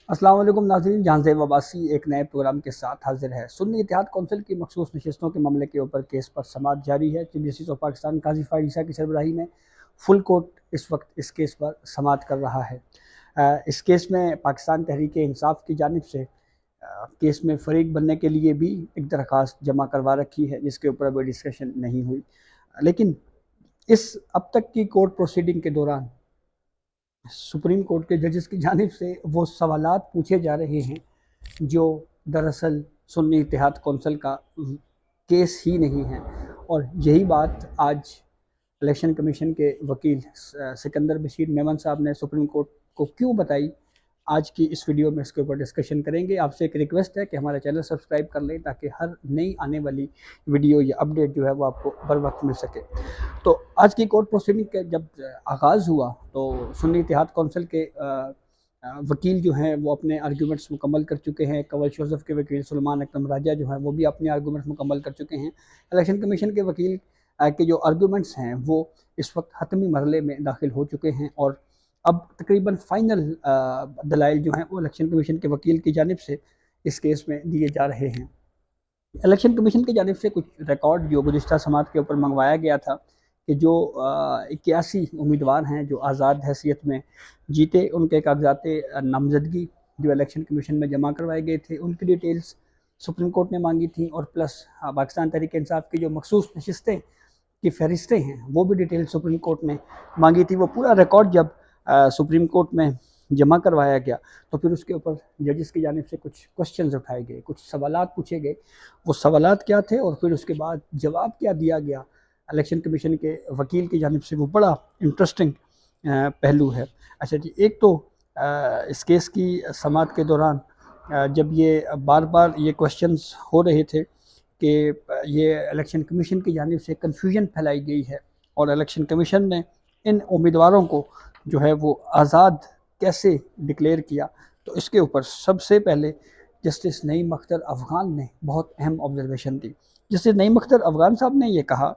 अस्सलाम वालेकुम नाज़रीन, जहां से वबासी एक नए प्रोग्राम के साथ हाजिर है। सुन्नी इत्तेहाद कौंसिल की मखसूस नशस्तों के मामले के ऊपर केस पर समाअत जारी है। चीफ जस्टिस ऑफ पाकिस्तान काजी फ़ाइज़ ईसा की सरबराही में फुल कोर्ट इस वक्त इस केस पर समाअत कर रहा है। इस केस में पाकिस्तान तहरीक इंसाफ की जानिब से केस में फ़रीक बनने के लिए भी एक दरख्वास्त जमा करवा रखी है, जिसके ऊपर अभी डिस्कशन नहीं हुई। लेकिन इस अब तक की कोर्ट प्रोसीडिंग के दौरान सुप्रीम कोर्ट के जजेस की जानिब से वो सवालात पूछे जा रहे हैं जो दरअसल सुन्नी इत्तेहाद कौंसिल का केस ही नहीं है। और यही बात आज इलेक्शन कमीशन के वकील सिकंदर बशीर मेमन साहब ने सुप्रीम कोर्ट को क्यों बताई, आज की इस वीडियो में इसके ऊपर डिस्कशन करेंगे। आपसे एक रिक्वेस्ट है कि हमारा चैनल सब्सक्राइब कर लें ताकि हर नई आने वाली वीडियो या अपडेट जो है वो आपको बर वक्त मिल सके। तो आज की कोर्ट प्रोसीडिंग के जब आगाज़ हुआ तो सुन्नी इत्तेहाद कौंसिल के वकील जो हैं वो अपने आर्गूमेंट्स मुकम्मल कर चुके हैं। कंवल जोसेफ के वकील सुलेमान अकरम राजा जो हैं वो भी अपने आर्गूमेंट्स मुकम्मल कर चुके हैं। इलेक्शन कमीशन के वकील के जो आर्गूमेंट्स हैं वो इस वक्त हतमी मरहले में दाखिल हो चुके हैं और अब तकरीबन फ़ाइनल दलाइल जो हैं वो इलेक्शन कमीशन के वकील की जानिब से इस केस में दिए जा रहे हैं। इलेक्शन कमीशन की जानिब से कुछ रिकॉर्ड जो गुज़िश्ता समात के ऊपर मंगवाया गया था कि जो 81 उम्मीदवार हैं जो आज़ाद हैसियत में जीते, उनके कागजात नामजदगी जो इलेक्शन कमीशन में जमा करवाए गए थे, उनकी डिटेल्स सुप्रीम कोर्ट ने मांगी थी। और प्लस पाकिस्तान तहरीक इंसाफ की जो मखसूस नशिस्तें की फ़हरिस्तें हैं वो भी डिटेल सुप्रीम कोर्ट ने मांगी थी। वो पूरा रिकॉर्ड जब सुप्रीम कोर्ट में जमा करवाया गया तो फिर उसके ऊपर जजेस की जानिब से कुछ क्वेश्चंस उठाए गए, कुछ सवालात पूछे गए। वो सवालात क्या थे और फिर उसके बाद जवाब क्या दिया गया इलेक्शन कमीशन के वकील की जानिब से, वो बड़ा इंटरेस्टिंग पहलू है। अच्छा जी, एक तो इस केस की समाअत के दौरान जब ये बार बार ये क्वेश्चंस हो रहे थे कि ये इलेक्शन कमीशन की जानिब से कन्फ्यूजन फैलाई गई है और इलेक्शन कमीशन ने इन उम्मीदवारों को जो है वो आज़ाद कैसे डिक्लेयर किया, तो इसके ऊपर सबसे पहले जस्टिस नईम अख्तर अफ़गान ने बहुत अहम ऑब्जर्वेशन दी। जस्टिस नईम अख्तर अफ़गान साहब ने ये कहा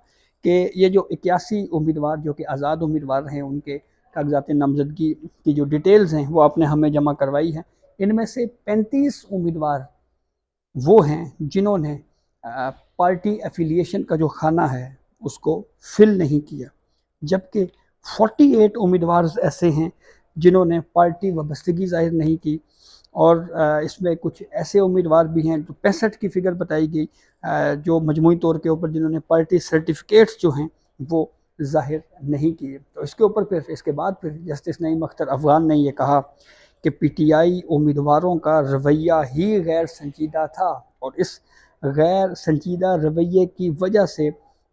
कि ये जो 81 उम्मीदवार जो कि आज़ाद उम्मीदवार हैं, उनके कागजात नामजदगी की जो डिटेल्स हैं वो आपने हमें जमा करवाई हैं। इनमें से 35 उम्मीदवार वो हैं जिन्होंने पार्टी एफिलिएशन का जो खाना है उसको फिल नहीं किया, जबकि 48 उम्मीदवार ऐसे हैं जिन्होंने पार्टी वाबस्तगी ज़ाहिर नहीं की। और इसमें कुछ ऐसे उम्मीदवार भी हैं जो 65 की फ़िगर बताई गई जो मजमूई तौर के ऊपर जिन्होंने पार्टी सर्टिफिकेट्स जो हैं वो ज़ाहिर नहीं किए। तो इसके ऊपर फिर इसके बाद फिर जस्टिस नईम अख्तर अफ़गान ने ये कहा कि पीटीआई उम्मीदवारों का रवैया ही गैर संजीदा था और इस गैर संजीदा रवैये की वजह से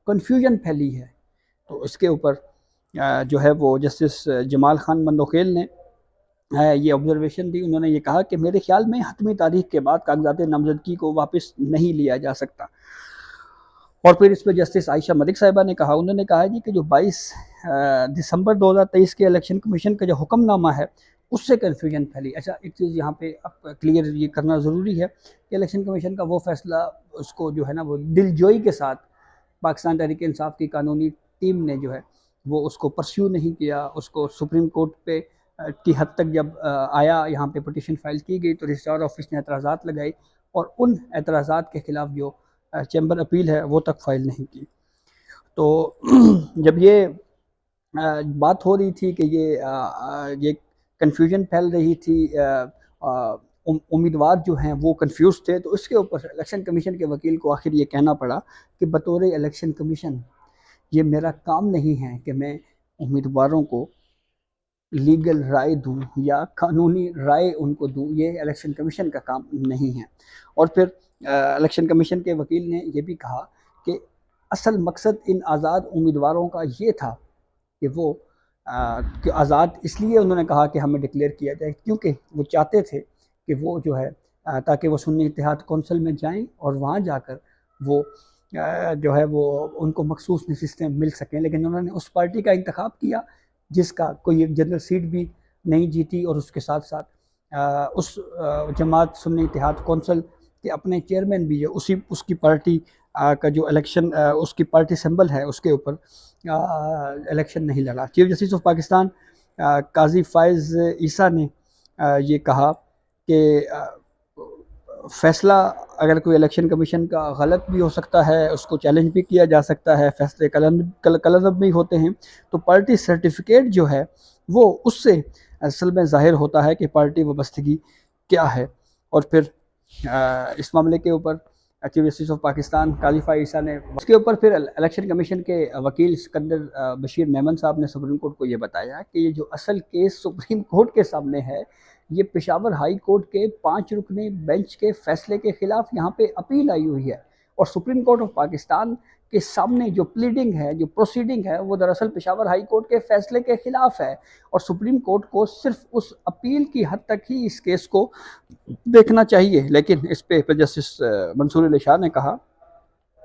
कन्फ्यूजन फैली है। तो इसके ऊपर जो है वो जस्टिस जमाल खान मंदोखेल ने ये ऑब्जर्वेशन दी। उन्होंने ये कहा कि मेरे ख्याल में हतमी तारीख के बाद कागजात नामजदगी को वापस नहीं लिया जा सकता। और फिर इस पर जस्टिस आयशा मलिक साहिबा ने कहा, उन्होंने कहा जी कि जो 22 दिसंबर 2023 के इलेक्शन कमीशन का जो हुक्मनामा है उससे कन्फ्यूजन फैली। अच्छा, एक चीज़ यहाँ पे अब क्लियर ये करना ज़रूरी है कि इलेक्शन कमीशन का वो फैसला उसको जो है ना वो दिलजोई के साथ पाकिस्तान तहरीक इंसाफ की कानूनी टीम ने जो है वो उसको परस्यू नहीं किया। उसको सुप्रीम कोर्ट पे की हद तक जब आया, यहाँ पे पटिशन फाइल की गई तो रजिस्ट्रार ऑफिस ने एतराज़ात लगाई और उन एतराज़ात के ख़िलाफ़ जो चैम्बर अपील है वो तक फाइल नहीं की। तो जब ये बात हो रही थी कि ये कन्फ्यूजन फैल रही थी, उम्मीदवार जो हैं वो कंफ्यूज थे, तो इसके ऊपर इलेक्शन कमीशन के वकील को आखिर ये कहना पड़ा कि बतौर इलेक्शन कमीशन ये मेरा काम नहीं है कि मैं उम्मीदवारों को लीगल राय दूं या कानूनी राय उनको दूं, ये इलेक्शन कमीशन का काम नहीं है। और फिर इलेक्शन कमीशन के वकील ने ये भी कहा कि असल मकसद इन आज़ाद उम्मीदवारों का ये था कि वो कि आज़ाद इसलिए उन्होंने कहा कि हमें डिक्लेयर किया जाए क्योंकि वो चाहते थे कि वो जो है ताकि वो सुन्नी इत्तेहाद कौंसिल में जाएं और वहाँ जाकर वो जो है वो उनको मखसूस नशिस्तें मिल सकें। लेकिन उन्होंने उस पार्टी का इंतखाब किया जिसका कोई एक जनरल सीट भी नहीं जीती और उसके साथ साथ उस जमात सुन्नी इत्तेहाद कौंसिल के अपने चेयरमैन भी है उसी उसकी पार्टी का जो इलेक्शन उसकी पार्टी सिंबल है उसके ऊपर इलेक्शन नहीं लड़ा। चीफ जस्टिस ऑफ पाकिस्तान काजी फ़ाइज़ ईसा ने ये कहा कि फैसला अगर कोई इलेक्शन कमीशन का गलत भी हो सकता है, उसको चैलेंज भी किया जा सकता है, फैसले कलअदब भी होते हैं, तो पार्टी सर्टिफिकेट जो है वो उससे असल में ज़ाहिर होता है कि पार्टी वाबस्तगी क्या है। और फिर इस मामले के ऊपर चीफ जस्टिस ऑफ पाकिस्तान काजी फ़ाइज़ ईसा ने उसके ऊपर फिर इलेक्शन कमीशन के वकील सिकंदर बशीर मेमन साहब ने सुप्रीम कोर्ट को ये बताया कि ये जो असल केस सुप्रीम कोर्ट के सामने है, ये पेशावर हाई कोर्ट के 5 रुकनी बेंच के फैसले के खिलाफ यहाँ पे अपील आई हुई है। और सुप्रीम कोर्ट ऑफ पाकिस्तान के सामने जो प्लीडिंग है, जो प्रोसीडिंग है, वो दरअसल पेशावर हाई कोर्ट के फैसले के खिलाफ है। और सुप्रीम कोर्ट को सिर्फ उस अपील की हद तक ही इस केस को देखना चाहिए। लेकिन इस पे जस्टिस मंसूर अली शाह ने कहा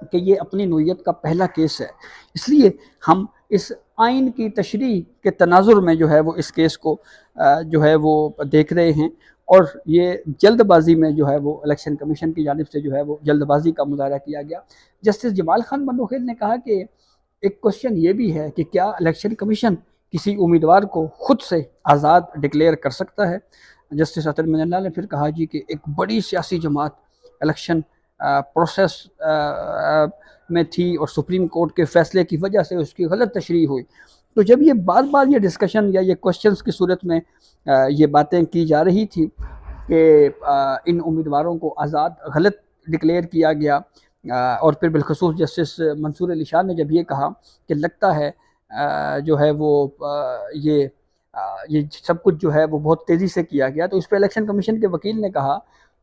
कि ये अपनी नोयत का पहला केस है, इसलिए हम इस आइन की तशरीह के तनाजुर में जो है वो इस केस को जो है वो देख रहे हैं। और ये जल्दबाजी में जो है वो इलेक्शन कमीशन की जानिब से जो है वो जल्दबाजी का मुजाहरा किया गया। जस्टिस जमाल खान मनोखेल ने कहा कि एक क्वेश्चन ये भी है कि क्या इलेक्शन कमीशन किसी उम्मीदवार को खुद से आज़ाद डिक्लेयर कर सकता है। जस्टिस अतर मिनल्ला ने फिर कहा जी कि एक बड़ी सियासी जमात इलेक्शन प्रोसेस में थी और सुप्रीम कोर्ट के फैसले की वजह से उसकी गलत तशरीह हुई। तो जब ये बार बार ये डिस्कशन या ये क्वेश्चंस की सूरत में ये बातें की जा रही थी कि इन उम्मीदवारों को आज़ाद गलत डिक्लेयर किया गया, और फिर बिलखसूस जस्टिस मंसूर अली शाह ने जब ये कहा कि लगता है जो है वो ये सब कुछ जो है वो बहुत तेज़ी से किया गया, तो इस पर इलेक्शन कमीशन के वकील ने कहा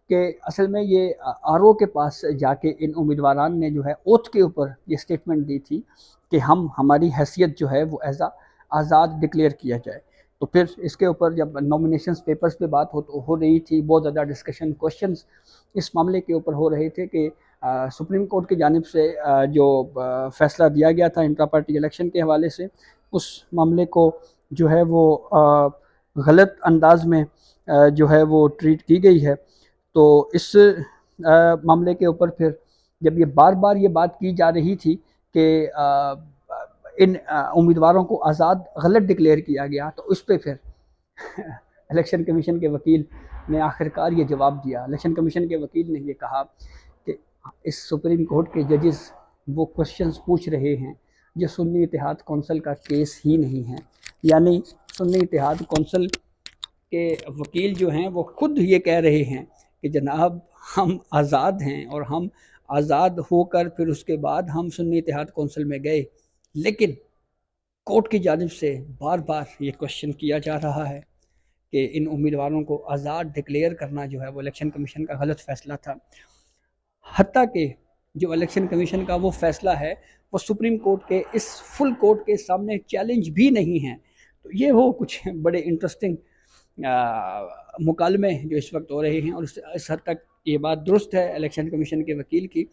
कि असल में ये आरओ के पास जाके इन उम्मीदवारान ने जो है ओथ के ऊपर ये स्टेटमेंट दी थी कि हमारी हैसियत जो है वो एज आज़ाद डिक्लेयर किया जाए। तो फिर इसके ऊपर जब नॉमिनेशंस पेपर्स पे बात हो रही थी, बहुत ज़्यादा डिस्कशन क्वेश्चंस इस मामले के ऊपर हो रहे थे कि सुप्रीम कोर्ट की जानिब से जो फैसला दिया गया था इंट्रा पार्टी इलेक्शन के हवाले से, उस मामले को जो है वो गलत अंदाज में जो है वो ट्रीट की गई है। तो इस मामले के ऊपर फिर जब ये बार बार ये बात की जा रही थी कि इन उम्मीदवारों को आज़ाद गलत डिक्लेयर किया गया, तो उस पर फिर इलेक्शन कमीशन के वकील ने आखिरकार ये जवाब दिया। इलेक्शन कमीशन के वकील ने ये कहा कि इस सुप्रीम कोर्ट के जजेस वो क्वेश्चंस पूछ रहे हैं जो सुन्नी इत्तेहाद कौंसिल का केस ही नहीं है। यानी सुन्नी इत्तेहाद कौंसिल के वकील जो हैं वो खुद ये कह रहे हैं कि जनाब हम आज़ाद हैं और हम आज़ाद होकर फिर उसके बाद हम सुन्नी इत्तेहाद कौंसिल में गए, लेकिन कोर्ट की जानिब से बार बार ये क्वेश्चन किया जा रहा है कि इन उम्मीदवारों को आज़ाद डिक्लेयर करना जो है वो इलेक्शन कमीशन का गलत फ़ैसला था। हत्ता कि जो इलेक्शन कमीशन का वो फ़ैसला है वो सुप्रीम कोर्ट के इस फुल कोर्ट के सामने चैलेंज भी नहीं है। तो ये वो कुछ बड़े इंटरेस्टिंग मुकालमे जो इस वक्त हो रहे हैं। और इस हद तक ये बात दुरुस्त है इलेक्शन कमीशन के वकील की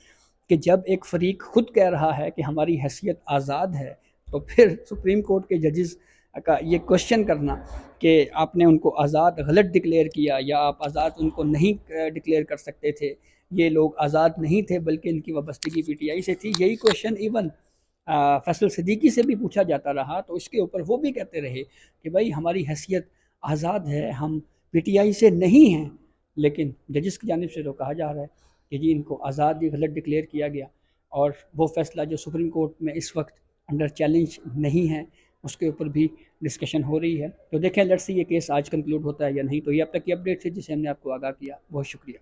कि जब एक फ़रीक खुद कह रहा है कि हमारी हैसियत आज़ाद है, तो फिर सुप्रीम कोर्ट के जजेस का ये क्वेश्चन करना कि आपने उनको आज़ाद गलत डिक्लेयर किया या आप आज़ाद उनको नहीं डिक्लेयर कर सकते थे, ये लोग आज़ाद नहीं थे बल्कि इनकी वाबस्तगी पीटीआई से थी, यही क्वेश्चन इवन फैसल सिद्दीकी से भी पूछा जाता रहा। तो इसके ऊपर वो भी कहते रहे कि भाई हमारी हैसियत आज़ाद है, हम पीटीआई से नहीं हैं। लेकिन जजेस की जानिब से तो कहा जा रहा है कि जी इनको आज़ाद ही गलत डिक्लेयर किया गया, और वो फ़ैसला जो सुप्रीम कोर्ट में इस वक्त अंडर चैलेंज नहीं है उसके ऊपर भी डिस्कशन हो रही है। तो देखें लेट्स सी ये केस आज कंक्लूड होता है या नहीं। तो ये अब तक की अपडेट थी जिसे हमने आपको आगाह किया। बहुत शुक्रिया।